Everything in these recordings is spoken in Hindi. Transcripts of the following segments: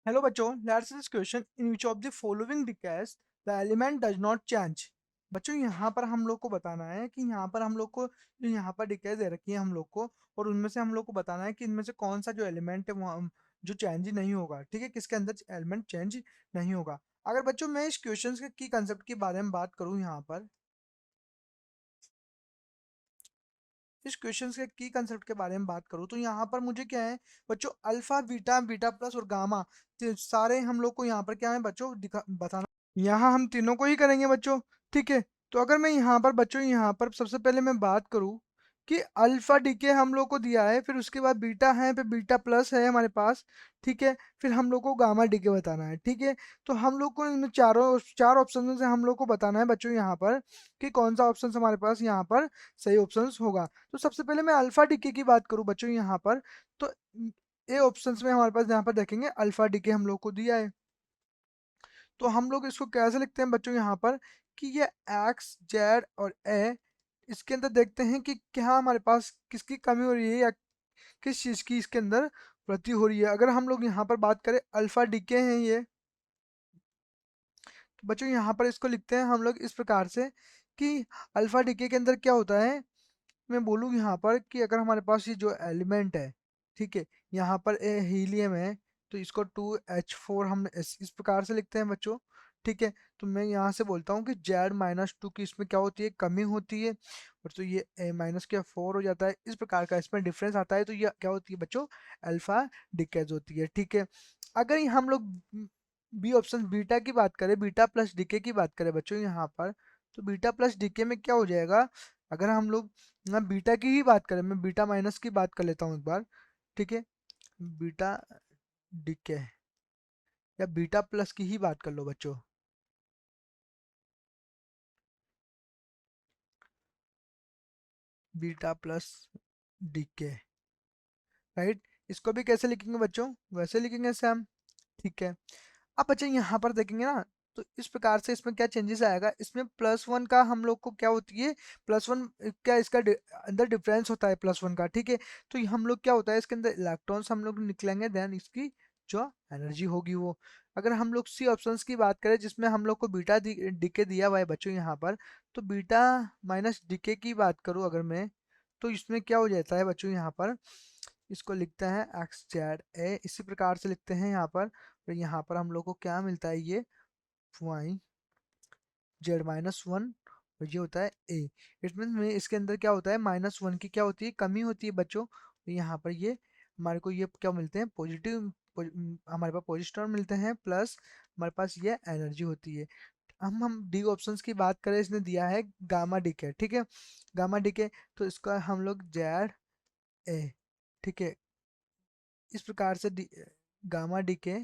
Hello बच्चों, let's this question in which of the following decades the element does not change। बच्चों यहाँ पर हम लोग को बताना है कि यहाँ पर हम लोग को जो यहाँ पर डिकेज दे रखी है हम लोग को, और उनमें से हम लोग को बताना है कि इनमें से कौन सा जो एलिमेंट है वो जो चेंज नहीं होगा। ठीक है, किसके अंदर एलिमेंट चेंज नहीं होगा। अगर बच्चों मैं इस क्वेश्चन के की कंसेप्ट के बारे में बात करूँ, यहाँ पर इस क्वेश्चन के की कंसेप्ट के बारे में बात करूँ तो यहाँ पर मुझे क्या है बच्चों, अल्फा बीटा बीटा प्लस और गामा, सारे हम लोग को यहाँ पर क्या है बच्चों बताना। यहाँ हम तीनों को ही करेंगे बच्चों। ठीक है, तो अगर मैं यहाँ पर बच्चों यहाँ पर सबसे पहले मैं बात करूँ कि अल्फा डीके हम लोग को दिया है, फिर उसके बाद बीटा है, फिर बीटा प्लस है हमारे पास। ठीक है, फिर हम लोग को गामा डीके बताना है। ठीक है, तो हम लोग को इन चार ऑप्शन में से हम लोग को बताना है बच्चों यहाँ पर कि कौन सा ऑप्शन हमारे पास यहाँ पर सही ऑप्शन होगा। तो सबसे पहले मैं अल्फा डीके की बात करूँ बच्चों यहाँ पर, तो ए ऑप्शन में हमारे पास यहाँ पर देखेंगे अल्फा डीके हम लोग को दिया है। तो हम लोग इसको कैसे लिखते हैं बच्चों यहाँ पर कि ये एक्स जेड और ए, इसके अंदर देखते हैं कि क्या हमारे पास किसकी कमी हो रही है या किस चीज़ की इसके अंदर वृद्धि हो रही है। अगर हम लोग यहाँ पर बात करें अल्फा डीके हैं ये, तो बच्चों यहाँ पर इसको लिखते हैं हम लोग इस प्रकार से कि अल्फा डीके के अंदर क्या होता है। मैं बोलूँ यहाँ पर कि अगर हमारे पास ये जो एलिमेंट है, ठीक है, यहाँ पर ए हीलियम है, तो इसको 2H4 हम इस प्रकार से लिखते हैं बच्चों। ठीक है, तो मैं यहाँ से बोलता हूँ कि Z-2 की इसमें क्या होती है, कमी होती है, और तो ये ए माइनस के 4 हो जाता है। इस प्रकार का इसमें डिफरेंस आता है, तो ये क्या होती है बच्चों, अल्फा डिकेज होती है। ठीक है, अगर हम लोग बी ऑप्शन बीटा की बात करें, बीटा प्लस डीके की बात करें बच्चों यहाँ पर, तो बीटा प्लस डीके में क्या हो जाएगा। अगर हम लोग ना बीटा की ही बात करें, मैं बीटा माइनस की बात कर लेता हूँ एक बार। ठीक है, बीटा डीके या बीटा प्लस की ही बात कर लो बच्चों। Beta plus decay, right. इसको भी कैसे लिखेंगे बच्चों, वैसे लिखेंगे सैम। ठीक है, अब बच्चे यहाँ पर देखेंगे ना, तो इस प्रकार से इसमें क्या चेंजेस आएगा, इसमें +1 का हम लोग को क्या होती है, +1 क्या इसका अंदर डिफरेंस होता है +1 का। ठीक है, तो ये हम लोग क्या होता है इसके अंदर इलेक्ट्रॉन्स हम लोग निकलेंगे, देन इसकी जो एनर्जी होगी वो। अगर हम लोग सी ऑप्शंस की बात करें जिसमें हम लोग को बीटा डीके दिया हुआ है बच्चों यहाँ पर, तो बीटा माइनस डीके की बात करूँ अगर मैं, तो इसमें क्या हो जाता है बच्चों यहाँ पर, इसको लिखते हैं एक्स जेड ए, इसी प्रकार से लिखते हैं यहाँ पर। तो यहाँ पर हम लोग को क्या मिलता है, ये वाई Z-1, और ये होता है ए। इट मीन में इसके अंदर क्या होता है, -1 की क्या होती है, कमी होती है बच्चों। तो यहाँ पर ये हमारे को ये क्या मिलते हैं, पॉजिटिव, हमारे पास पॉजिटिव मिलते हैं, प्लस हमारे पास ये एनर्जी होती है। हम डी ऑप्शंस की बात करें, इसने दिया है गामा डीके। ठीक है, गामा डीके, तो इसका हम लोग जेड ए, ठीक है, इस प्रकार से गामा डीके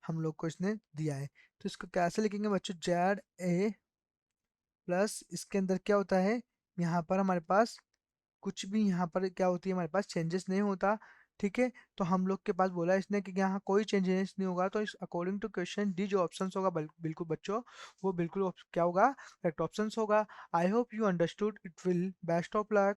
हम लोग को इसने दिया है। तो इसको कैसे लिखेंगे बच्चों, जेड ए प्लस इसके अंदर क्या होता है, यहाँ पर हमारे पास कुछ भी यहाँ पर क्या होती है, हमारे पास चेंजेस नहीं होता। ठीक है, तो हम लोग के पास बोला इसने कि यहाँ कोई चेंजेस नहीं होगा, तो इस अकॉर्डिंग टू क्वेश्चन डी जो ऑप्शन होगा बिल्कुल बच्चों, वो बिल्कुल क्या होगा, करेक्ट ऑप्शन होगा। I hope you understood it, will best of luck.